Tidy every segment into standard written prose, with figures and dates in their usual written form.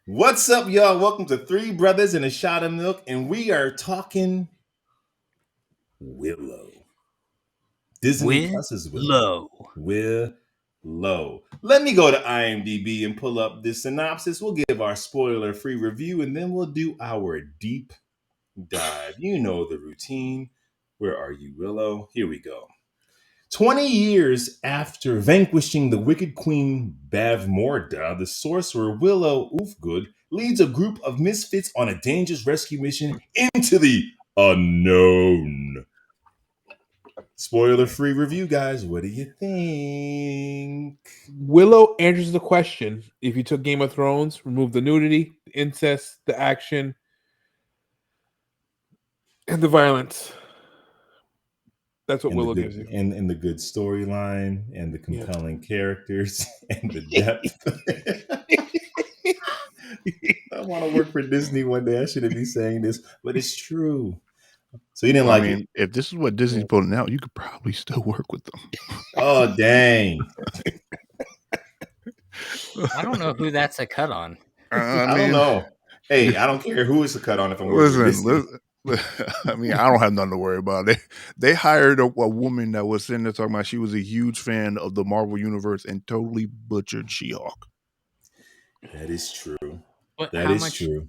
What's up, y'all? Welcome to Three Brothers and a Shot of Milk, and we are talking Willow. Disney Plus's Willow. Willow. Willow. Let me go to IMDb and pull up this synopsis. We'll give our spoiler-free review, and then we'll do our deep dive. You know the routine. Where are you, Willow? Here we go. 20 years after vanquishing the wicked queen Bavmorda, the sorcerer Willow Ufgood leads a group of misfits on a dangerous rescue mission into the unknown. Spoiler-free review, guys. What do you think? Willow answers the question. If you took Game of Thrones, remove the nudity, the incest, the action, and the violence. That's what Willow gives you. And the good storyline and the compelling characters and the depth. I want to work for Disney one day. I shouldn't be saying this, but it's true. So you didn't like it? If this is what Disney's putting out, you could probably still work with them. Oh, dang. I don't know who that's a cut on. I don't know. Hey, I don't care who it's a cut on if I'm working for Disney. I mean, I don't have nothing to worry about. They hired a woman that was sitting there talking about she was a huge fan of the Marvel Universe and totally butchered She-Hulk. That is true. But that is true.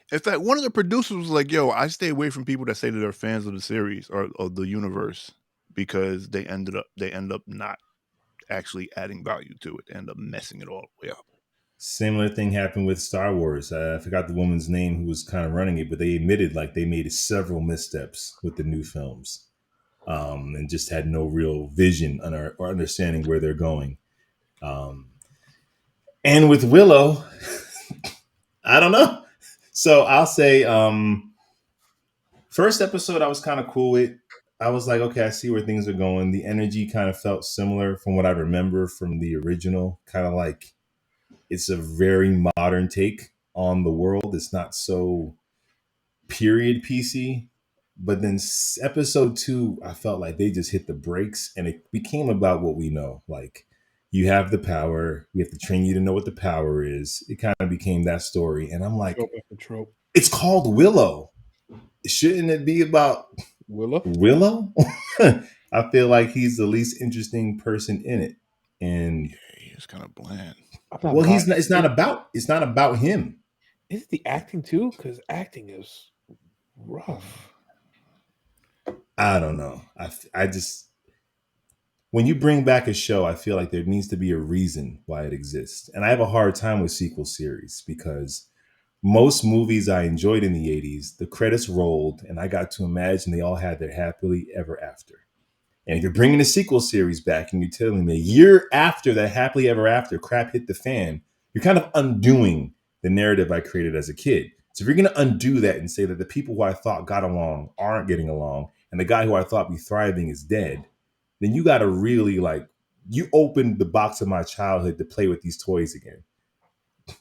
It's like one of the producers was like, yo, I stay away from people that say that they're fans of the series or of the universe because they end up not actually adding value to it. They end up messing it all the way up. Similar thing happened with Star Wars. I forgot the woman's name who was kind of running it, but they admitted like they made several missteps with the new films, and just had no real vision or understanding where they're going. And with Willow, I don't know. So I'll say, first episode I was kind of cool with. I was like, okay, I see where things are going. The energy kind of felt similar from what I remember from the original, kind of like. It's a very modern take on the world. It's not so period PC. But then episode 2, I felt like they just hit the brakes and it became about what we know. Like, you have the power. We have to train you to know what the power is. It kind of became that story. And I'm like, it's called Willow. Shouldn't it be about Willow? I feel like he's the least interesting person in it. And he's kind of bland. Well, he's not. It's not about him. Is it the acting too? Because acting is rough. I don't know. I just when you bring back a show, I feel like there needs to be a reason why it exists, and I have a hard time with sequel series because most movies I enjoyed in the '80s, the credits rolled, and I got to imagine they all had their happily ever after. And if you're bringing a sequel series back and you're telling me a year after that happily ever after crap hit the fan, you're kind of undoing the narrative I created as a kid. So if you're going to undo that and say that the people who I thought got along aren't getting along and the guy who I thought be thriving is dead, then you got to really you opened the box of my childhood to play with these toys again.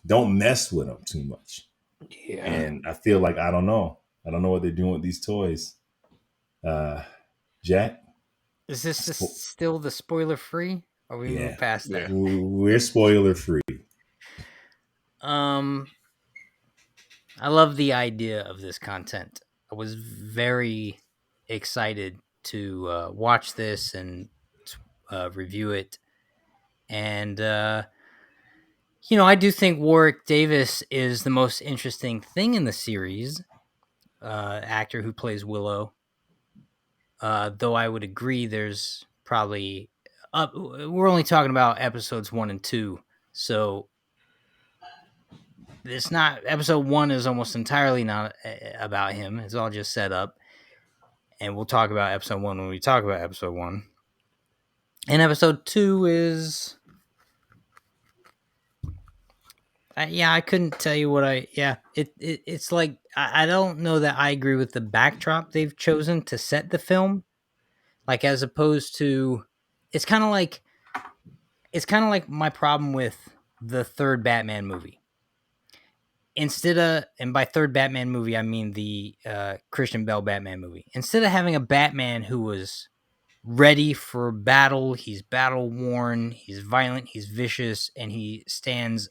Don't mess with them too much. Yeah. And I feel like, I don't know what they're doing with these toys. Jack? Is this still the spoiler free? Or we move past that? We're spoiler free. I love the idea of this content. I was very excited to watch this and review it. And, I do think Warwick Davis is the most interesting thing in the series, actor who plays Willow. Though I would agree there's probably we're only talking about episodes 1 and 2, so it's not. Episode 1 is almost entirely not about him. It's all just set up, and we'll talk about episode 1 when we talk about episode 1. And episode 2 is I couldn't tell you what it's like. I don't know that I agree with the backdrop they've chosen to set the film. Like, as opposed to, it's kind of like my problem with the third Batman movie. Instead of, and by third Batman movie, I mean the Christian Bale Batman movie. Instead of having a Batman who was ready for battle, he's battle worn, he's violent, he's vicious, and he stands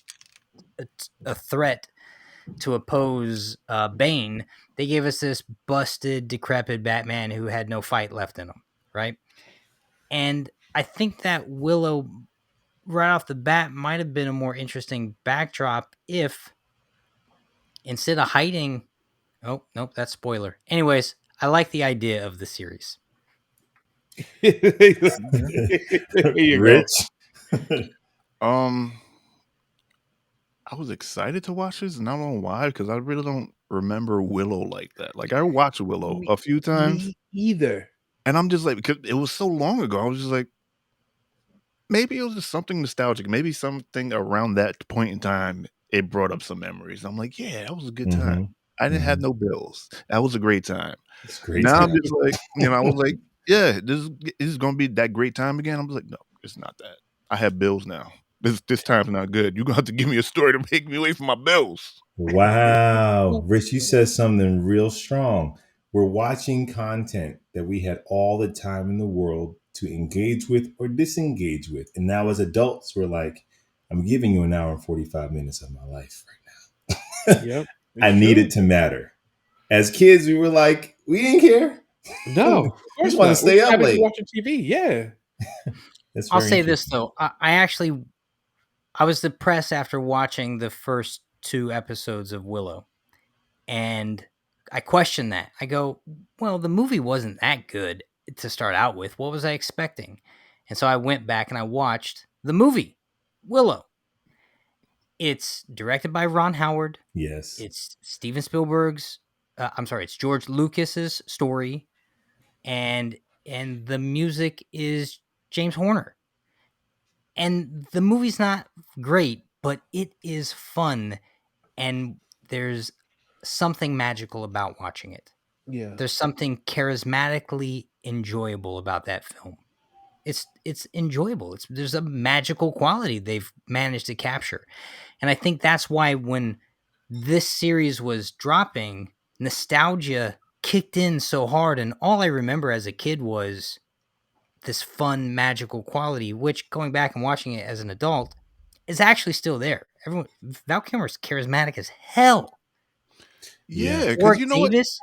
a threat to oppose Bane, they gave us this busted, decrepit Batman who had no fight left in him, right? And I think that Willow, right off the bat, might have been a more interesting backdrop if instead of hiding. Oh, nope, that's spoiler. Anyways, I like the idea of the series. Here you go. Rich. I was excited to watch this, and I don't know why, because I really don't remember Willow like that. Like I watched Willow a few times, Me either. and I'm just like, because it was so long ago, I was just like, maybe it was just something nostalgic. Maybe something around that point in time, it brought up some memories. I'm like, yeah, that was a good time. Mhm. I didn't have no bills. That was a great time. It's great. Now I'm just like, I was like, yeah, this is gonna be that great time again. I'm like, no, it's not that. I have bills now. This time's not good. You're gonna have to give me a story to make me away from my bills. Wow. Rich, you said something real strong. We're watching content that we had all the time in the world to engage with or disengage with. And now as adults, we're like, I'm giving you an hour and 45 minutes of my life right now. Yep. I need it to matter. As kids, we were like, we didn't care. No, of We course just want to not. stay We're up happy to late. watching TV. Yeah. That's I'll very say this interesting. though, I was depressed after watching the first 2 episodes of Willow, and I questioned that. I go, well, the movie wasn't that good to start out with. What was I expecting? And so I went back and I watched the movie, Willow. It's directed by Ron Howard. Yes. It's Steven Spielberg's. It's George Lucas's story, and the music is James Horner. And the movie's not great, but it is fun, and there's something magical about watching it. Yeah. There's something charismatically enjoyable about that film. It's enjoyable. There's a magical quality they've managed to capture. And I think that's why when this series was dropping, nostalgia kicked in so hard, and all I remember as a kid was this fun magical quality, which going back and watching it as an adult is actually still there. Val Kilmer's charismatic as hell. Yeah, because Warwick you know what? Davis.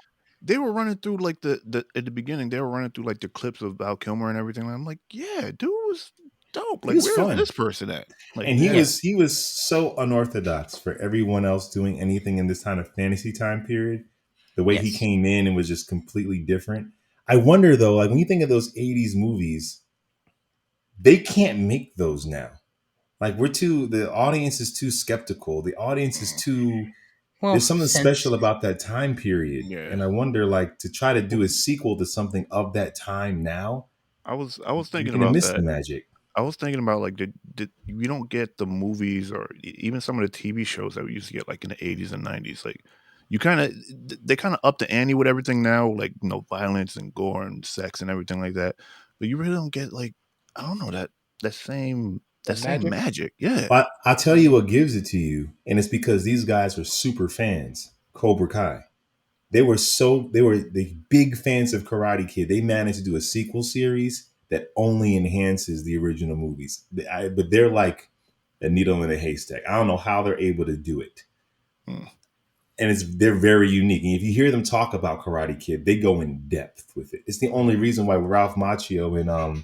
They were running through like the at the beginning, they were running through like the clips of Val Kilmer and everything. And I'm like, yeah, dude was dope. He Like, was where is fun. this person at? Like, And yeah. he was so unorthodox for everyone else doing anything in this kind of fantasy time period. The way he Yes. came in and was just completely different. I wonder though, like when you think of those 80s movies, they can't make those now. Like the audience is too skeptical. The audience is too Well, there's something special about that time period. Yeah. And I wonder like to try to do a sequel to something of that time now, I was you're thinking gonna about miss the that. magic. I was thinking about like did we don't get the movies or even some of the TV shows that we used to get like in the 80s and 90s. Like you kind of they kind of up the ante with everything now, like violence and gore and sex and everything like that. But you really don't get like I don't know that same magic. Yeah. But I'll tell you what gives it to you, and it's because these guys were super fans. Cobra Kai. They were the big fans of Karate Kid. They managed to do a sequel series that only enhances the original movies. But they're like a needle in a haystack. I don't know how they're able to do it. Hmm. And they're very unique. And if you hear them talk about Karate Kid, they go in depth with it. It's the only reason why Ralph Macchio and I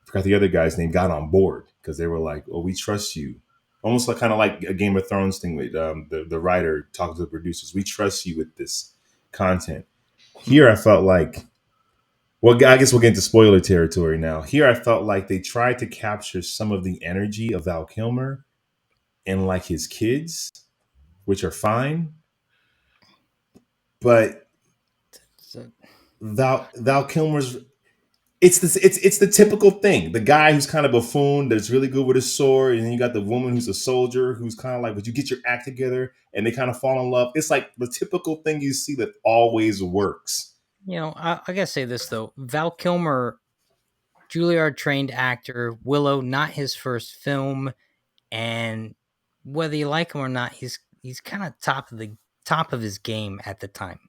forgot the other guy's name got on board because they were like, "Oh, we trust you." Almost like kind of like a Game of Thrones thing with the writer talking to the producers. We trust you with this content. Here, I felt like, well, I guess we'll get into spoiler territory now. Here, I felt like they tried to capture some of the energy of Val Kilmer and like his kids, which are fine, but Val Kilmer's it's the typical thing. The guy who's kind of buffoon that's really good with his sword, and then you got the woman who's a soldier who's kind of like, but you get your act together, and they kind of fall in love. It's like the typical thing you see that always works. I gotta say this though. Val Kilmer, Juilliard trained actor, Willow, not his first film, and whether you like him or not, he's kind of top of his game at the time,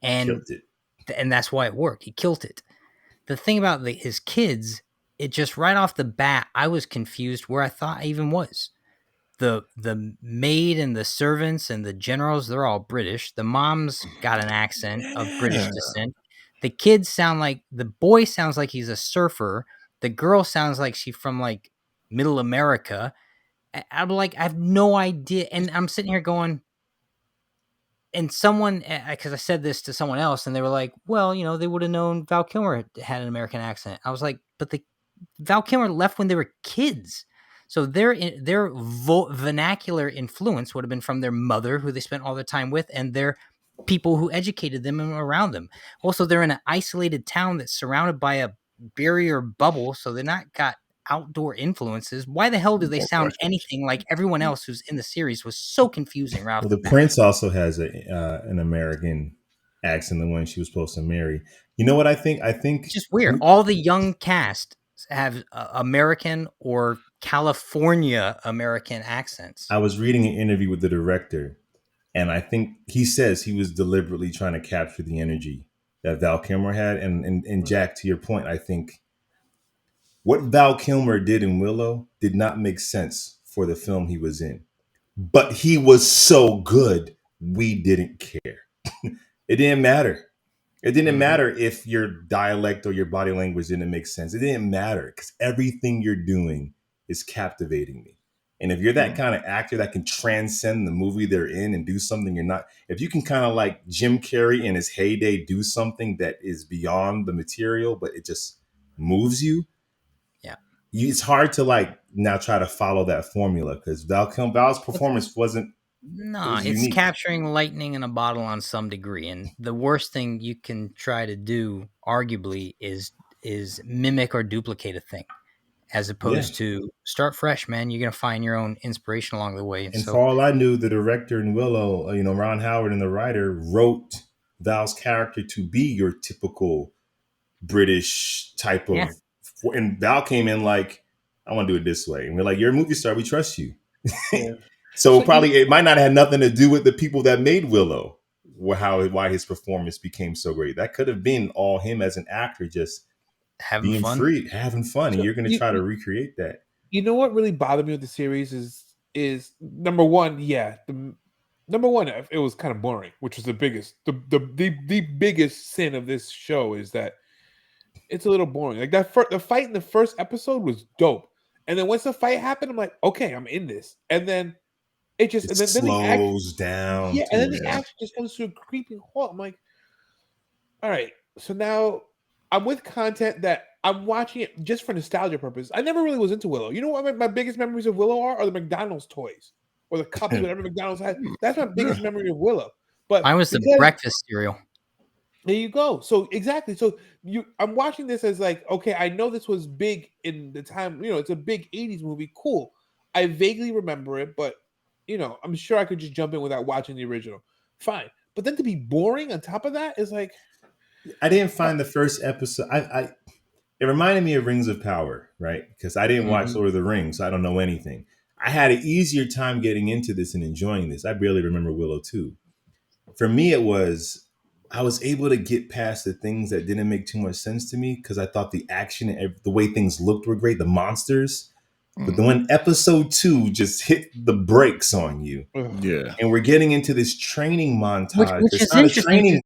and Killed it. And that's why it worked. He killed it. The thing about his kids, it just right off the bat, I was confused where I thought I even was. the maid and the servants and the generals, they're all British. The mom's got an accent of British Yeah. descent. The kids sound like, the boy sounds like he's a surfer. The girl sounds like she's from like middle America. I'm like, I have no idea. And I'm sitting here going, and someone, because I said this to someone else, and they were like, well, you know, they would have known Val Kilmer had an American accent. I was like, but Val Kilmer left when they were kids. So their vernacular influence would have been from their mother, who they spent all their time with, and their people who educated them and around them. Also, they're in an isolated town that's surrounded by a barrier bubble, so they're not got outdoor influences. Why the hell do they sound anything like everyone else who's in the series? Was so confusing right off Well, the the bat. prince also has an American accent, the one she was supposed to marry. You know what I think? I think It's just weird. All the young cast have American or California American accents. I was reading an interview with the director, and I think he says he was deliberately trying to capture the energy that Val Kilmer had. And Jack, to your point, I think what Val Kilmer did in Willow did not make sense for the film he was in. But he was so good, we didn't care. It didn't matter. It didn't matter if your dialect or your body language didn't make sense. It didn't matter because everything you're doing is captivating me. And if you're that kind of actor that can transcend the movie they're in and do something you're not, if you can kind of like Jim Carrey in his heyday do something that is beyond the material, but it just moves you, Yeah. it's hard to like now try to follow that formula because Val's performance wasn't. No, was it's unique. capturing lightning in a bottle on some degree, and the worst thing you can try to do, arguably, is mimic or duplicate a thing, as opposed to start fresh, man. You're gonna find your own inspiration along the way, And so for all I knew, the director in Willow, Ron Howard and the writer wrote Val's character to be your typical British type of. Yeah. And Val came in like, I want to do it this way. And we're like, you're a movie star. We trust you. Yeah. So probably it might not have nothing to do with the people that made Willow, why his performance became so great. That could have been all him as an actor, just having being fun. free, having fun. And you're going to try to recreate that. You know what really bothered me with the series is number one, number one, it was kind of boring, which was the biggest, the biggest sin of this show is that it's a little boring. Like the fight in the first episode was dope, and then once the fight happened, I'm like, okay, I'm in this, and then it just It then slows down. yeah, and then the action just comes to a creeping halt. I'm like, all right, so now I'm with content that I'm watching it just for nostalgia purposes. I never really was into Willow. You know what my biggest memories of Willow are the McDonald's toys or the cups, whatever McDonald's had. That's my biggest memory of Willow. But Mine was the breakfast cereal. There you go. So exactly. So I'm watching this as like, okay, I know this was big in the time. It's a big '80s movie. Cool. I vaguely remember it, but I'm sure I could just jump in without watching the original. Fine. But then to be boring on top of that is like, I didn't find the first episode. It reminded me of Rings of Power, right? Because I didn't watch Lord of the Rings, so I don't know anything. I had an easier time getting into this and enjoying this. I barely remember Willow too. For me, I was able to get past the things that didn't make too much sense to me because I thought the action and the way things looked were great, the monsters. But then when episode 2 just hit the brakes on you, and we're getting into this training montage, which it's is not a interesting. training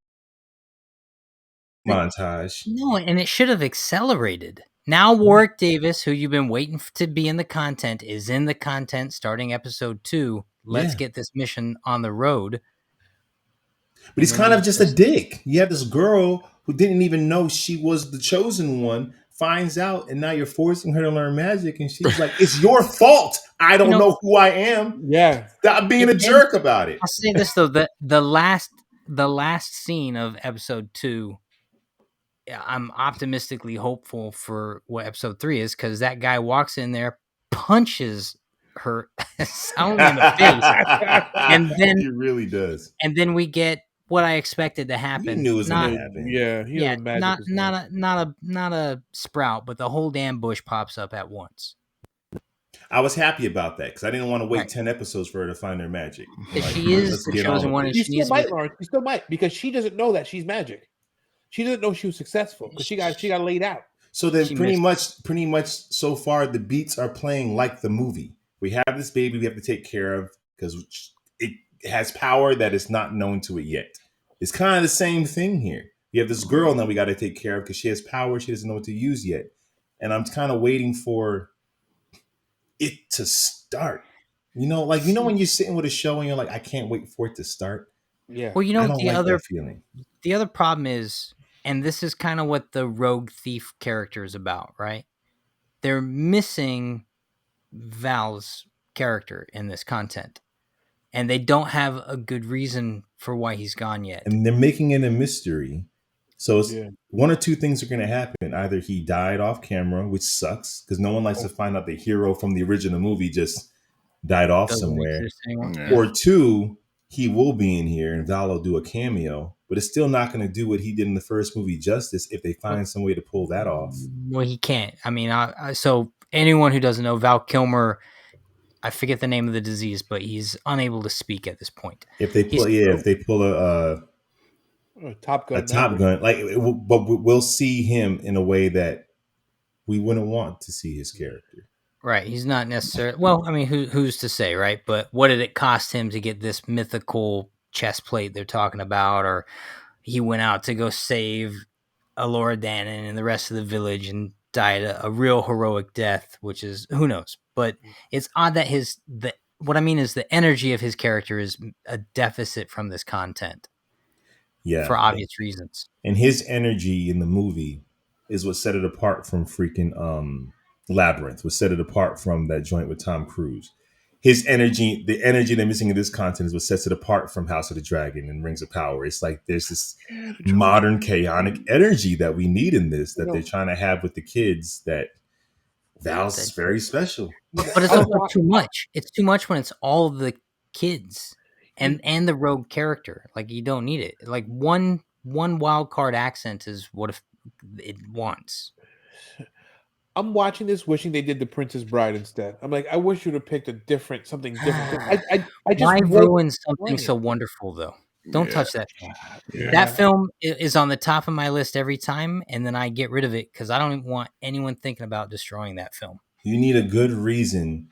montage. No, and it should have accelerated. Now Warwick Davis, who you've been waiting to be in the content, is in the content starting episode 2. Let's get this mission on the road. But he's kind of just a dick. You have this girl who didn't even know she was the chosen one, finds out, and now you're forcing her to learn magic, and she's like, it's your fault. I don't know who I am. Yeah. Stop being a jerk about it. I'll say this though, the last scene of episode 2, I'm optimistically hopeful for what episode 3 is, because that guy walks in there, punches her soundly in the face, and then he really does. And then we get what I expected to happen. You knew it was going to happen. Yeah, not a sprout, but the whole damn bush pops up at once. I was happy about that because I didn't want to wait 10 episodes for her to find her magic. She is the chosen one, and she still might, Lawrence. She still might, because she doesn't know that she's magic. She doesn't know she was successful because she got laid out. So then pretty much so far the beats are playing like the movie, We have this baby we have to take care of because it has power that is not known to it yet. It's kind of the same thing here. You have this girl now we got to take care of because she has power she doesn't know what to use yet. And I'm kind of waiting for it to start. Like when you're sitting with a show and you're like, I can't wait for it to start. Yeah. Well, I don't like that feeling. The other problem is, and this is kind of what the rogue thief character is about, right? They're missing Val's character in this content, and they don't have a good reason for why he's gone yet. And they're making it a mystery. So it's Yeah. one or two things are going to happen. Either he died off camera, which sucks because no one likes to find out the hero from the original movie just died off Doesn't somewhere. exist anymore. Yeah. Or two, he will be in here and Val will do a cameo, but it's still not going to do what he did in the first movie justice if they find some way to pull that off. Well, he can't. I mean, so anyone who doesn't know, Val Kilmer, I forget the name of the disease, but he's unable to speak at this point. If they pull Oh, Top Gun. a Top Gun, but we'll see him in a way that we wouldn't want to see his character. Right. He's not necessarily. Well, I mean, who's to say, right? But what did it cost him to get this mythical chest plate they're talking about? Or he went out to go save Alora Dannon and the rest of the village and died a real heroic death, which is, who knows? But it's odd that what I mean is the energy of his character is a deficit from this content. Yeah. For obvious reasons. And his energy in the movie is what set it apart from freaking Labyrinth, what set it apart from that joint with Tom Cruise. His energy, the energy they're missing in this content is what sets it apart from House of the Dragon and Rings of Power. It's like there's this modern chaotic energy that we need in this that they're trying to have with the kids that Val's very special. But it's also too much. It's too much when it's all the kids and the rogue character. Like, you don't need it. Like, one wild card accent is what if it wants. I'm watching this, wishing they did The Princess Bride instead. I'm like, I wish you'd have picked something different. I just Why ruin something so wonderful, though? Don't touch that film. Yeah. That film is on the top of my list every time, and then I get rid of it because I don't even want anyone thinking about destroying that film. You need a good reason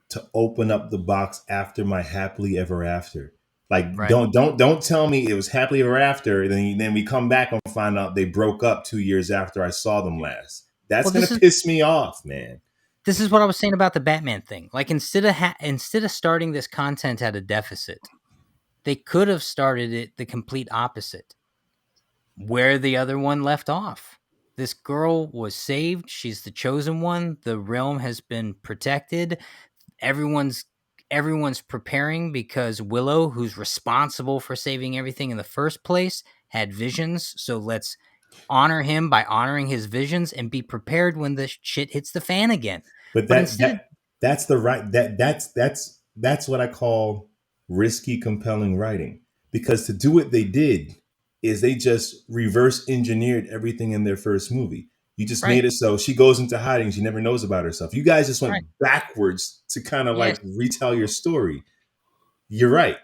to open up the box after my happily ever after. Like, Right. don't tell me it was happily ever after. Then we come back and find out they broke up 2 years after I saw them last. That's gonna piss me off, man. This is what I was saying about the Batman thing. Like, instead of starting this content at a deficit, they could have started it the complete opposite, where the other one left off. This girl was saved. She's the chosen one. The realm has been protected. Everyone's preparing because Willow, who's responsible for saving everything in the first place, had visions. So let's honor him by honoring his visions and be prepared when the shit hits the fan again. But that's what I call risky, compelling writing. Because to do what they did is they just reverse engineered everything in their first movie. You just made it so she goes into hiding. She never knows about herself. You guys just went backwards to kind of like retell your story. You're right.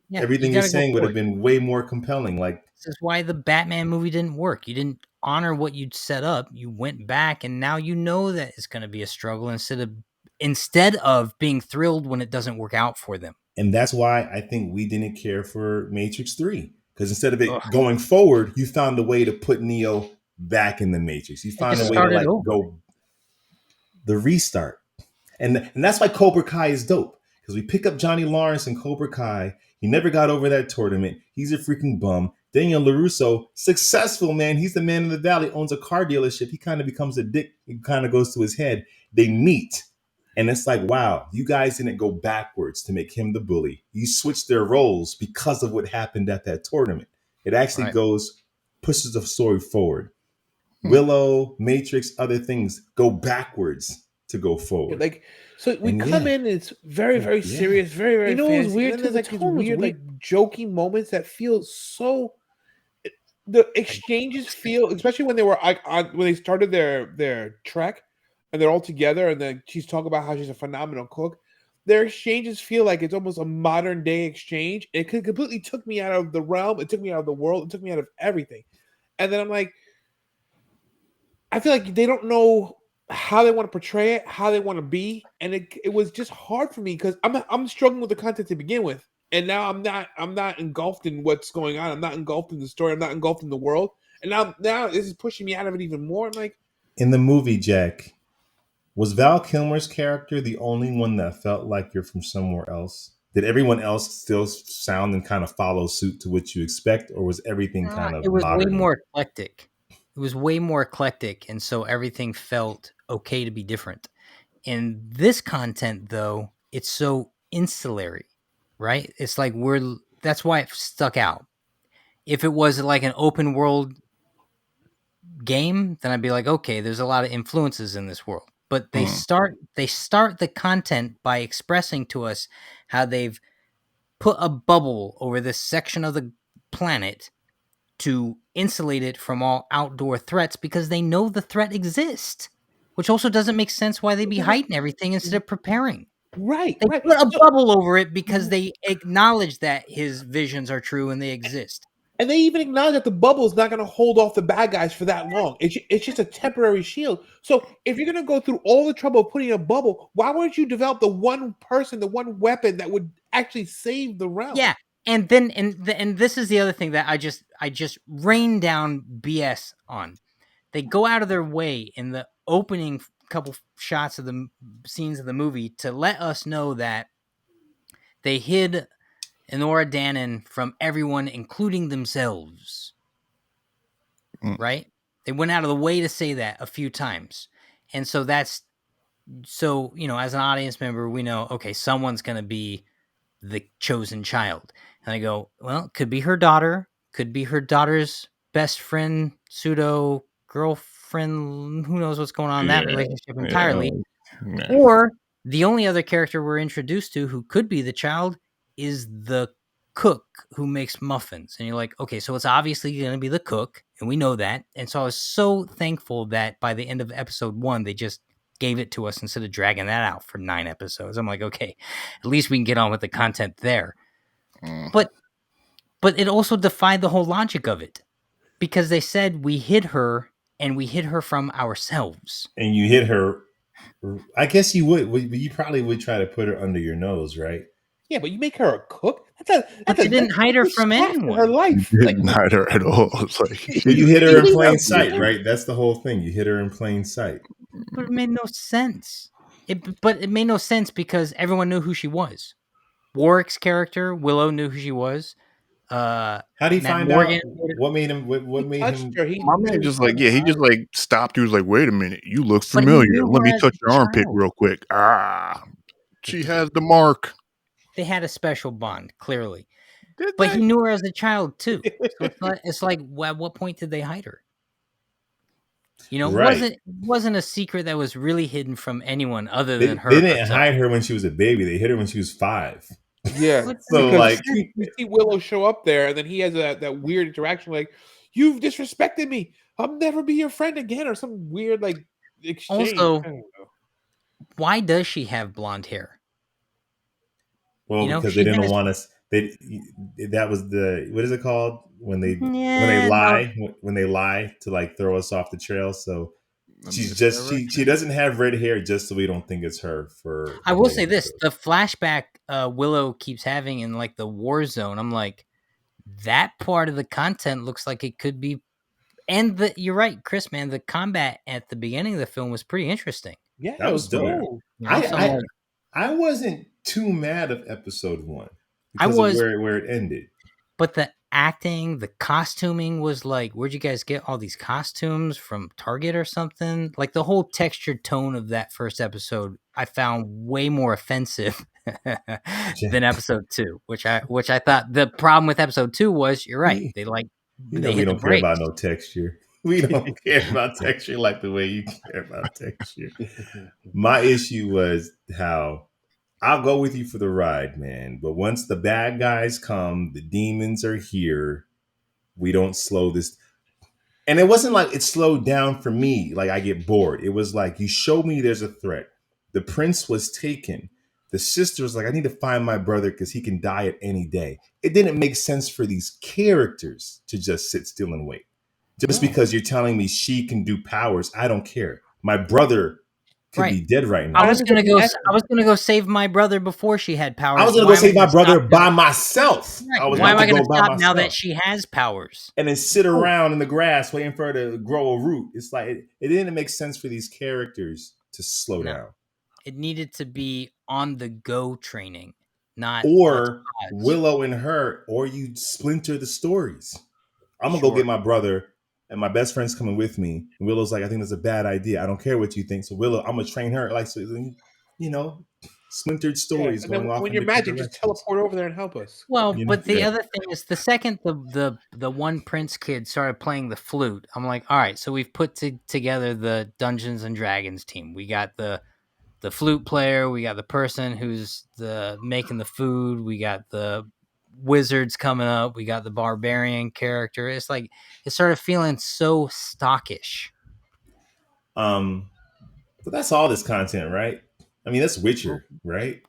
Yeah, everything you're saying would have been way more compelling. Like, this is why the Batman movie didn't work. You didn't honor what you'd set up. You went back, and now you know that it's going to be a struggle instead of being thrilled when it doesn't work out for them. And that's why I think we didn't care for Matrix 3. Because instead of it going forward, you found a way to put Neo back in the Matrix. You found a way to go the restart. And that's why Cobra Kai is dope. Because we pick up Johnny Lawrence in Cobra Kai. He never got over that tournament. He's a freaking bum. Daniel LaRusso, successful, man. He's the man in the valley, owns a car dealership. He kind of becomes a dick. It kind of goes to his head. They meet. And it's like, wow, you guys didn't go backwards to make him the bully. You switched their roles because of what happened at that tournament. It actually pushes the story forward. Willow, Matrix, other things go backwards to go forward. Like, so we come in and it's very, very serious, very, very. You know what's weird? There's like these weird, like joking moments that feel so. The exchanges feel, especially when they were when they started their trek, and they're all together, and then she's talking about how she's a phenomenal cook. Their exchanges feel like it's almost a modern day exchange. It completely took me out of the realm. It took me out of the world. It took me out of everything. And then I'm like, I feel like they don't know how they want to portray it, how they want to be, and it was just hard for me because I'm struggling with the content to begin with, and now I'm not engulfed in what's going on. I'm not engulfed in the story. I'm not engulfed in the world, and now this is pushing me out of it even more. I'm like, In the movie, Jack, was Val Kilmer's character the only one that felt like you're from somewhere else? Did everyone else still sound and kind of follow suit to what you expect, or was everything kind It of was way modern? more eclectic. It was way more eclectic, and so everything felt okay to be different. In this content, though, it's so insulary, right? It's like that's why it stuck out. If it was like an open world game, then I'd be like, okay, there's a lot of influences in this world. But they Mm. start the content by expressing to us how they've put a bubble over this section of the planet to insulate it from all outdoor threats because they know the threat exists. Which also doesn't make sense why they'd be hiding everything instead of preparing. right, They right. put a So, bubble over it because they acknowledge that his visions are true and they exist. and they even acknowledge that the bubble is not going to hold off the bad guys for that long. It's just a temporary shield. So if you're going to go through all the trouble of putting a bubble, why wouldn't you develop the one person, the one weapon that would actually save the realm? Yeah, and then and this is the other thing that I just rain down BS on. They go out of their way in the opening couple shots of the scenes of the movie to let us know that they hid Enora Danon from everyone, including themselves. Mm. Right? They went out of the way to say that a few times, and so that's so as an audience member, we know okay, someone's going to be the chosen child. And I go, well, could be her daughter, could be her daughter's best friend, pseudo girlfriend, who knows what's going on in that Yeah, relationship yeah, entirely. yeah. Or the only other character we're introduced to who could be the child is the cook who makes muffins. And you're like, okay, so it's obviously going to be the cook, and we know that. And so I was so thankful that by the end of episode 1, they just gave it to us instead of dragging that out for 9 episodes. I'm like, okay, at least we can get on with the content there. Mm. But it also defied the whole logic of it because they said we hid her and we hid her from ourselves. And you hit her. I guess you would. You probably would try to put her under your nose, right? Yeah, but you make her a cook. That's But they didn't hide her that's from shaft in her anyone. life. Like, Didn't hide her at all. It's like Well, you hit her in leave plain her sight, alone. right? That's the whole thing. You hit her in plain sight. But it made no sense. But it made no sense because everyone knew who she was. Warwick's character, Willow, knew who she was. How do you Matt find Morgan. out what made him? What He made touched him? her. He my man just like, yeah, he just like stopped. He was like, wait a minute, you look But he familiar. knew Let her me as touch a your armpit child. real quick. Ah, she has the mark. They had a special bond, clearly. Did But they? he knew her as a child too. So it's like at what point did they hide her? It Right. wasn't a secret that was really hidden from anyone other They than they her didn't herself. hide her when she was a baby. They hid her when she was 5. Yeah, What So because like, you see Willow show up there, and then he has that weird interaction, like, "You've disrespected me. I'll never be your friend again," or some weird like exchange. Also, I don't know. why does she have blonde hair? well, because they She didn't has want us. They that was the what is it called when they yeah, no, lie to like throw us off the trail. So A she's just she misdirection. doesn't have red hair just so we don't think it's her for I the will whole say this: episode. the flashback Willow keeps having in like the war zone. I'm like, that part of the content looks like it could be. And you're right, Chris. Man, the combat at the beginning of the film was pretty interesting. Yeah, That it was was dope. cool. So I'm I like, I wasn't too mad of episode 1 I because of was, where it ended. but the acting, the costuming was like, where'd you guys get all these costumes from Target or something? Like the whole textured tone of that first episode, I found way more offensive than episode 2, which I thought the problem with episode 2 was you're right. We They we hit the don't care about brakes. no texture. We don't care about texture like the way you care about texture. My issue was how I'll go with you for the ride, man. But once the bad guys come, the demons are here. We don't slow this. And it wasn't like it slowed down for me. Like I get bored. It was like you show me there's a threat. The prince was taken. The sister was like, I need to find my brother because he can die at any day. It didn't make sense for these characters to just sit still and wait. Just No. because you're telling me she can do powers, I don't care. My brother could be dead right now. I was gonna go save my brother before she had powers. I was gonna go save my brother by myself. Right. I was Why am I going to gonna go by stop myself now that she has powers? and then sit around in the grass waiting for her to grow a root. It's like it didn't make sense for these characters to slow down. It needed to be on the go training, not Or let's pause. Willow and her, or you splinter the stories. I'm gonna go get my brother, and my best friend's coming with me. And Willow's like, I think that's a bad idea. I don't care what you think. So Willow, I'm gonna train her. Like, so you know, splintered stories going off. When in you're different magic, just directions. teleport over there and help us. Well, You know? but the other thing is, the second the one prince kid started playing the flute, I'm like, all right, so we've put together the Dungeons and Dragons team. We got the flute player, we got the person who's making the food, we got the wizards coming up, we got the barbarian character. It's like it started feeling so stockish. But that's all this content, right? I mean, that's Witcher, right?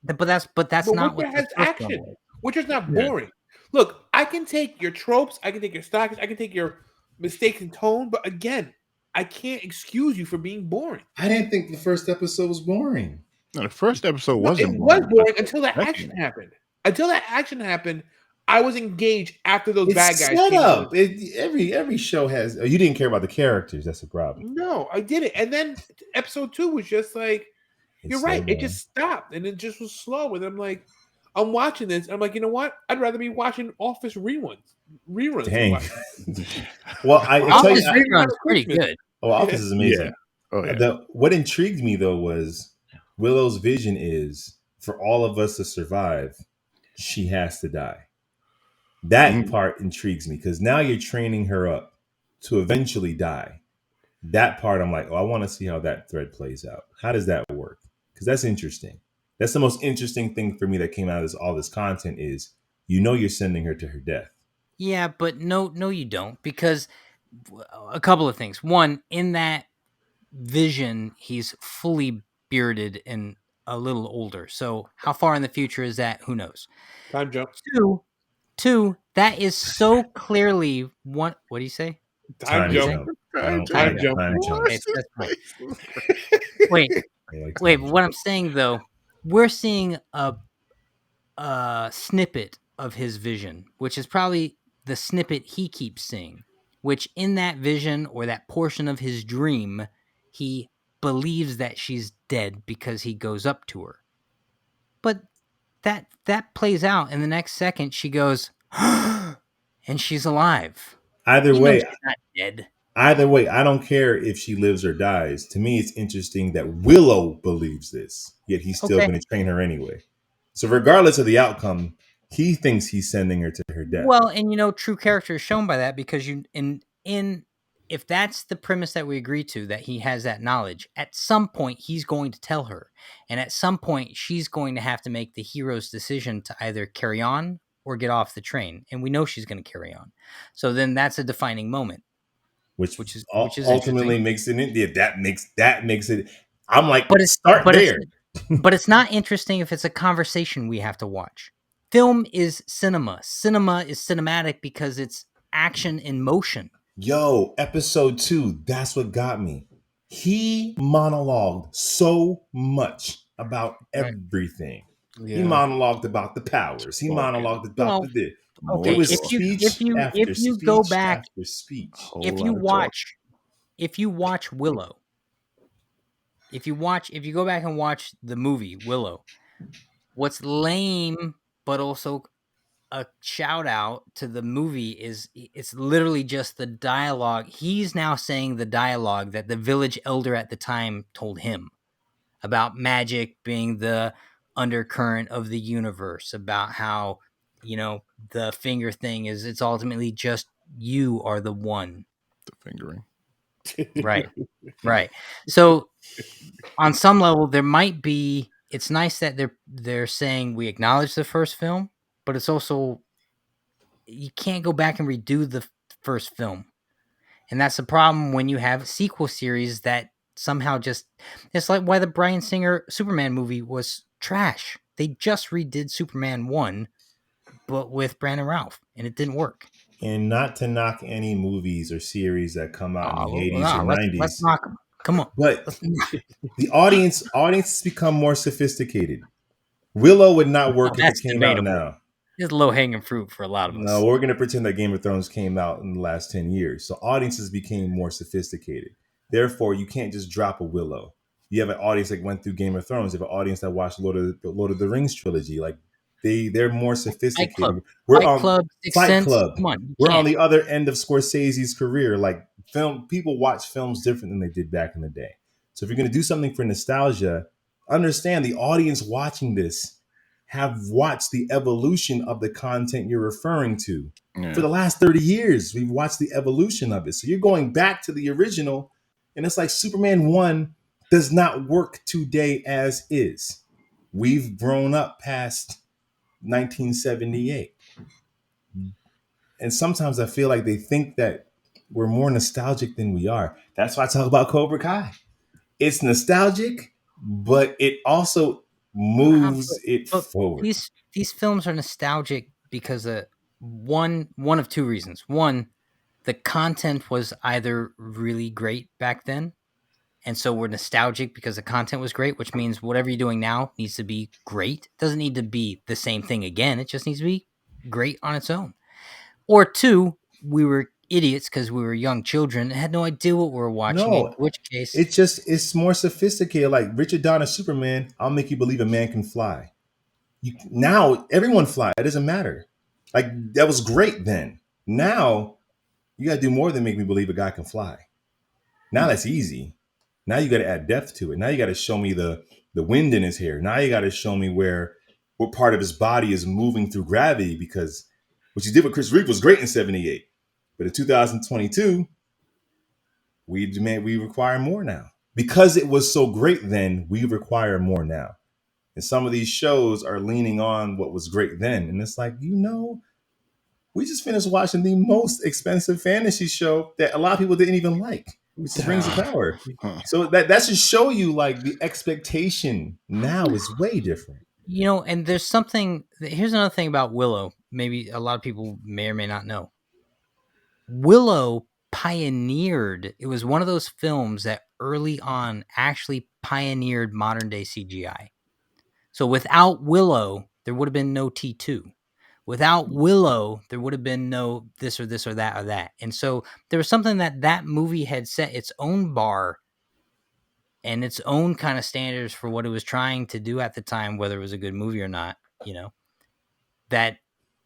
But that's not Witcher what has the first one action. was. Witcher's not boring. Look, I can take your tropes, I can take your stockings, I can take your mistakes in tone, but again, I can't excuse you for being boring. I didn't think the first episode was boring. No, the first episode It wasn't was boring but until that second. action happened. Until that action happened, I was engaged after those It's bad guys set came up. out. Every show has. You didn't care about the characters. That's the problem. No, I did it. And then episode 2 was just like, you're It's right. so It just stopped and it just was slow. And I'm like, I'm watching this. I'm like, you know what? I'd rather be watching Office reruns. Dang. Well, Office reruns pretty good. Oh, Office is amazing. Yeah. Oh, yeah. What intrigued me though was Willow's vision is for all of us to survive, she has to die. That part intrigues me because now you're training her up to eventually die. That part, I'm like, oh, I want to see how that thread plays out. How does that work? Because that's interesting. That's the most interesting thing for me that came out of all this content is, you're sending her to her death. Yeah, but no, you don't, because a couple of things. One, in that vision, he's fully bearded and a little older. So how far in the future is that? Who knows? Time jump. Two, that is so clearly one. What do you say? Time jump. Time jump. Okay, that's fine. Wait. But what I'm saying though, we're seeing a snippet of his vision, which is probably the snippet he keeps seeing, which in that vision or that portion of his dream, he believes that she's dead because he goes up to her. But that plays out in the next second. She goes, and she's alive. Either way, she's not dead. Either way, I don't care if she lives or dies. To me, it's interesting that Willow believes this, yet he's still going to train her anyway. So regardless of the outcome, he thinks he's sending her to her death. Well, and true character is shown by that, because if that's the premise that we agree to, that he has that knowledge, at some point he's going to tell her, and at some point she's going to have to make the hero's decision to either carry on or get off the train, and we know she's going to carry on. So then that's a defining moment, which is ultimately makes it. Yeah, that makes it. I'm like, but start there. But it's not interesting if it's a conversation we have to watch. Film is cinema. Cinema is cinematic because it's action in motion. Yo, episode 2, that's what got me. He monologued so much about everything. Yeah. He monologued about the powers. He monologued about the this. Okay, it was if you go back after speech. If you watch Willow, if you go back and watch the movie Willow, what's lame but also a shout out to the movie is it's literally just the dialogue. He's now saying the dialogue that the village elder at the time told him about magic being the undercurrent of the universe, about how, the finger thing is, it's ultimately just you are the one. The fingering. Right. So on some level there might be, it's nice that they're saying we acknowledge the first film, but it's also, you can't go back and redo the first film. And that's the problem when you have sequel series that somehow just, it's like why the Bryan Singer Superman movie was trash. They just redid Superman 1, but with Brandon Routh, and it didn't work. And not to knock any movies or series that come out in the 80s or 90s. Let's knock them. Come on. But the audience become more sophisticated. Willow would not work if it That's came out debatable. now. It's low hanging fruit for a lot of us. No, we're gonna pretend that Game of Thrones came out in the last 10 years. So audiences became more sophisticated. Therefore, you can't just drop a Willow. You have an audience that went through Game of Thrones. You have an audience that watched Lord of the Rings trilogy. Like they're more Fight Club. sophisticated. We're Fight on Club, Sixth Fight Sense. Club. Come on. We're on the other end of Scorsese's career. Like people watch films different than they did back in the day. So if you're gonna do something for nostalgia, understand the audience watching this have watched the evolution of the content you're referring to. For the last 30 years, we've watched the evolution of it. So you're going back to the original, and it's like Superman 1 does not work today as is. We've grown up past 1978. And sometimes I feel like they think that we're more nostalgic than we are. That's why I talk about Cobra Kai. It's nostalgic, but it also moves it But forward. these films are nostalgic because of one of two reasons. One, the content was either really great back then, and so we're nostalgic because the content was great, which means whatever you're doing now needs to be great. It doesn't need to be the same thing again. It just needs to be great on its own. Or two, we were idiots because we were young children and had no idea what we were watching, in No, which case it's more sophisticated. Like Richard Donner Superman, I'll make you believe a man can fly. Now everyone fly. It doesn't matter. Like that was great then. Now you got to do more than make me believe a guy can fly. Now that's easy. Now you got to add depth to it. Now you got to show me the wind in his hair. Now you got to show me what part of his body is moving through gravity, because what you did with Chris Reeve was great in 78. But in 2022, we require more now. Because it was so great then, we require more now. And some of these shows are leaning on what was great then. And it's like, we just finished watching the most expensive fantasy show that a lot of people didn't even like, which is Rings of Power. So that should show you like the expectation now is way different. and there's something. Here's another thing about Willow. Maybe a lot of people may or may not know. Willow pioneered. It was one of those films that early on actually pioneered modern day CGI. So without Willow, there would have been no T2. Without Willow, there would have been no this or this or that or that. And so there was something that movie had set its own bar and its own kind of standards for what it was trying to do at the time, whether it was a good movie or not, that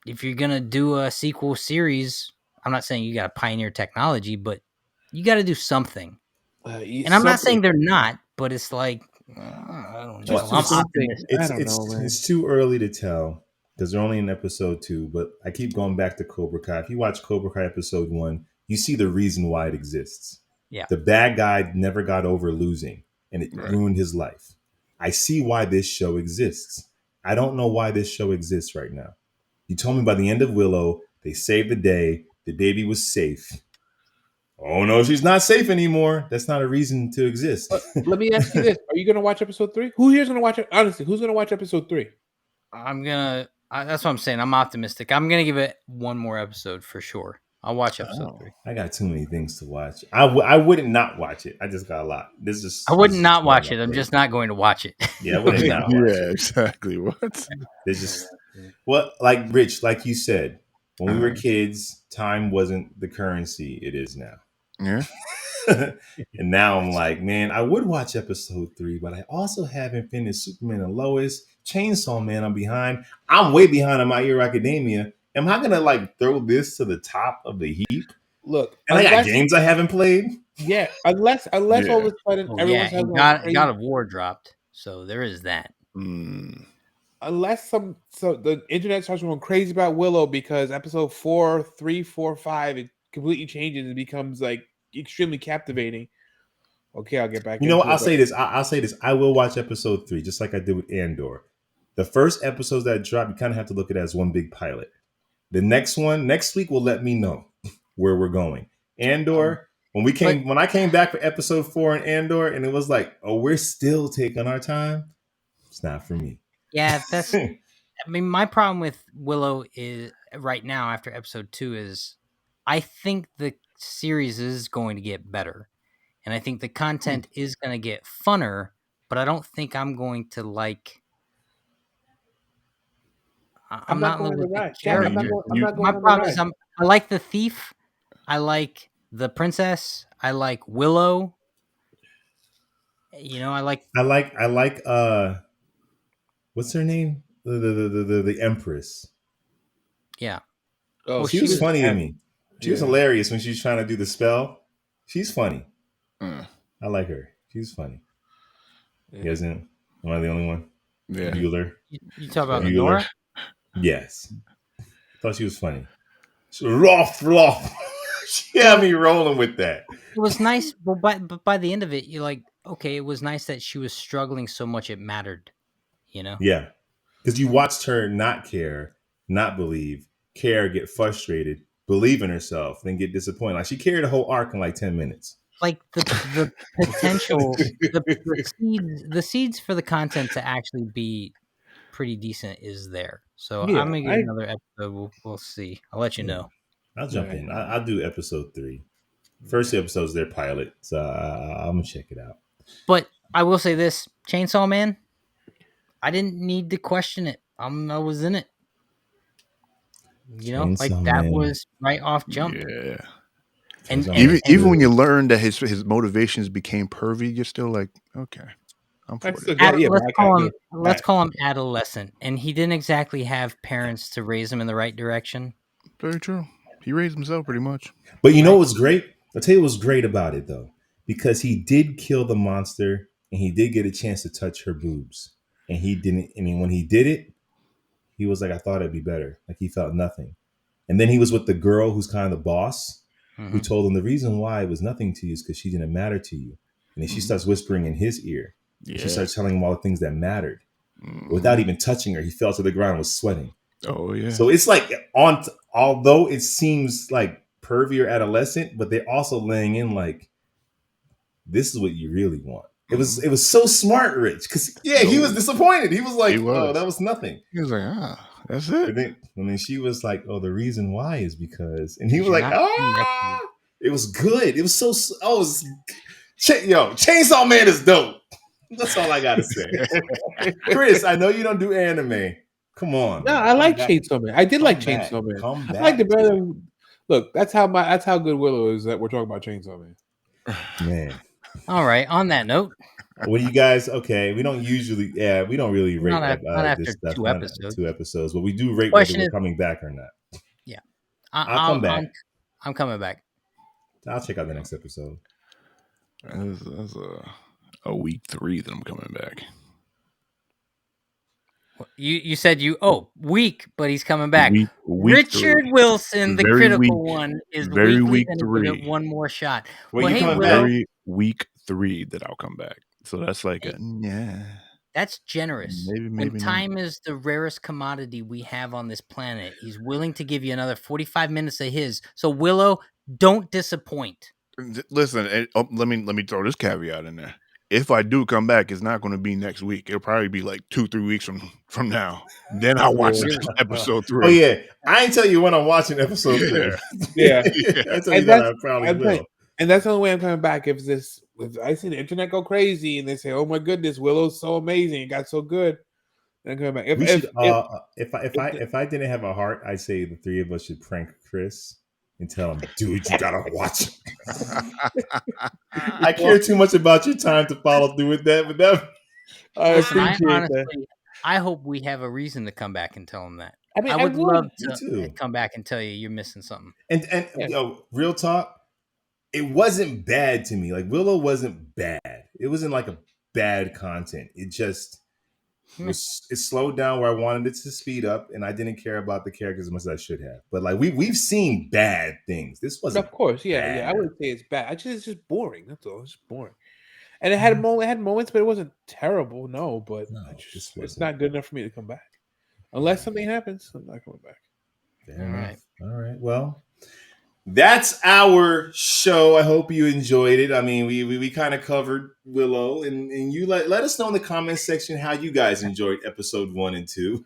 if you're going to do a sequel series, I'm not saying you got to pioneer technology, but you got to do something. And I'm not saying they're not, but it's like, I don't know. Just I'm something. optimistic. I don't know, man. It's too early to tell because they're only in episode 2. But I keep going back to Cobra Kai. If you watch Cobra Kai episode 1, you see the reason why it exists. Yeah. The bad guy never got over losing, and it ruined his life. I see why this show exists. I don't know why this show exists right now. You told me by the end of Willow, they saved the day. The baby was safe. Oh no, she's not safe anymore. That's not a reason to exist. Let me ask you this: are you going to watch episode 3? Who here's going to watch it? Honestly, who's going to watch episode 3? That's what I'm saying. I'm optimistic. I'm gonna give it one more episode for sure. I'll watch episode 3. I got too many things to watch. I wouldn't not watch it. I just got a lot. I wouldn't not watch it. I'm just not going to watch it. Yeah, I wouldn't not watch it. Exactly. What? There's just like Rich, like you said, when we were kids, time wasn't the currency it is now. Yeah. And now I'm like, man, I would watch episode 3, but I also haven't finished Superman and Lois. Chainsaw Man, I'm behind. I'm way behind on My Hero Academia. Am I gonna like throw this to the top of the heap? Look, And I got games I haven't played. Yeah, unless all of a sudden everyone's having God of War dropped, so there is that. Unless the internet starts going crazy about Willow because episode 4, 3, 4, 5 it completely changes and becomes like extremely captivating. Okay, I'll get back. I'll say this. I'll say this. I will watch episode 3 just like I did with Andor. The first episodes that drop, you kind of have to look at it as one big pilot. The next week will let me know where we're going. Andor, when I came back for episode 4 in Andor, and it was like, oh, we're still taking our time. It's not for me. Yeah, that's. I mean, my problem with Willow is right now after episode 2 is, I think the series is going to get better, and I think the content is going to get funner, but I don't think I'm going to like. I'm not in love going on the with the ride. Jack, character. I'm not My going on the problem is ride. I like the thief, I like the princess, I like Willow. I like. I like what's her name? The Empress. Yeah. Oh, She was funny to heavy. me. She was Yeah. hilarious when she was trying to do the spell. She's funny. Mm. I like her. She's funny. Yeah. You guys know? Am I the only one? Yeah. Bueller. You talk about Yeah. Bueller. Nora? Yes. Thought she was funny. Rough. She had me rolling with that. It was nice, but by the end of it, you're like, okay, it was nice that she was struggling so much it mattered, Yeah. Because you watched her not care, not believe, care, get frustrated, believe in herself, then get disappointed. Like she carried a whole arc in like 10 minutes. Like the potential, the seeds for the content to actually be pretty decent is there. So Yeah, I'm gonna get another episode. We'll see. I'll let you know. I'll jump in. I'll do episode 3. First episode's their pilot, so I'm gonna check it out. But I will say this: Chainsaw Man. I didn't need to question it. I was in it. Like Chainsaw that Man. was right off jump. Yeah. And Even when you learn that his motivations became pervy, you're still like, okay, I'm for it. Let's call him adolescent, and he didn't exactly have parents to raise him in the right direction. Very true. He raised himself pretty much. But you know what's great? I'll tell you what's great about it though, because he did kill the monster and he did get a chance to touch her boobs, and he didn't. I mean, when he did it, he was like, I thought it'd be better. Like he felt nothing. And then he was with the girl who's kind of the boss, who told him the reason why it was nothing to you is because she didn't matter to you. And then she starts whispering in his ear. Yeah. She starts telling him all the things that mattered. Without even touching her, he fell to the ground and was sweating. Oh, yeah. So it's like, although it seems like pervy or adolescent, but they're also laying in like, this is what you really want. It was so smart, Rich, because he was disappointed. He was like, oh, that was nothing. He was like, that's it. And then she was like, oh, the reason why is because, and he was like, it was good. It was so, Chainsaw Man is dope. That's all I gotta say. Chris, I know you don't do anime. Come on. No, I like Chainsaw Man. I did like Chainsaw Man. I like the better. Look, that's how good Willow is that we're talking about Chainsaw Man. Man. All right. On that note, what do you guys? Okay, we don't really rate not after this stuff. 2 episodes. 2 episodes, but we do rate whether we're coming back or not. Yeah, I'll come back. I'm coming back. I'll check out the next episode. That's a week 3 that I'm coming back. You said week, but he's coming back. Week Richard 3. Wilson, the critical one, is very weekly. week 3. Give it one more shot. Well, you coming Willow, very week 3 that I'll come back. So that's like that's generous. Maybe when time not. is the rarest commodity we have on this planet, he's willing to give you another 45 minutes of his. So Willow, don't disappoint. Listen, let me throw this caveat in there. If I do come back, it's not going to be next week. It'll probably be like 2-3 weeks from now. Then I'll watch episode 3. Oh yeah, I ain't tell you when I'm watching episode 3. Yeah, I tell you that I probably will. And that's the only way I'm coming back. If I see the internet go crazy and they say, "Oh my goodness, Willow's so amazing, it got so good," then I'm coming back. If I didn't have a heart, I'd say the 3 of us should prank Chris and tell him, dude, you gotta watch it. I care too much about your time to follow through with that, but I appreciate that. I hope we have a reason to come back and tell him that. I mean, I would love to come back and tell you you're missing something. And real talk, it wasn't bad to me. Like Willow wasn't bad. It wasn't like a bad content. It just it slowed down where I wanted it to speed up, and I didn't care about the characters as much as I should have. But like we've seen bad things. This wasn't. Of course, yeah. I wouldn't say it's bad. It's just boring. That's all. It's just boring. And it had moments, but it wasn't terrible. No, but it's not good enough for me to come back. Unless something happens, I'm not coming back. All right. Well, that's our show. I hope you enjoyed it. I mean, we kind of covered Willow, and you let us know in the comments section how you guys enjoyed episode 1 and 2.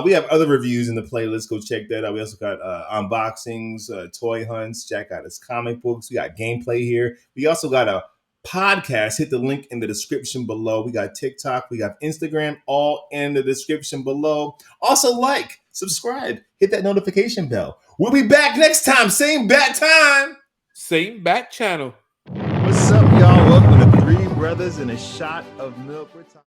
We have other reviews in the playlist. Go check that out. We also got unboxings, toy hunts. Jack got his comic books. We got gameplay here. We also got a podcast. Hit the link in the description below. We got TikTok, we got Instagram, all in the description below. Also, like, subscribe, hit that notification bell. We'll be back next time. Same bat time. Same bat channel. What's up, y'all? Welcome to Three Brothers and a Shot of Milk.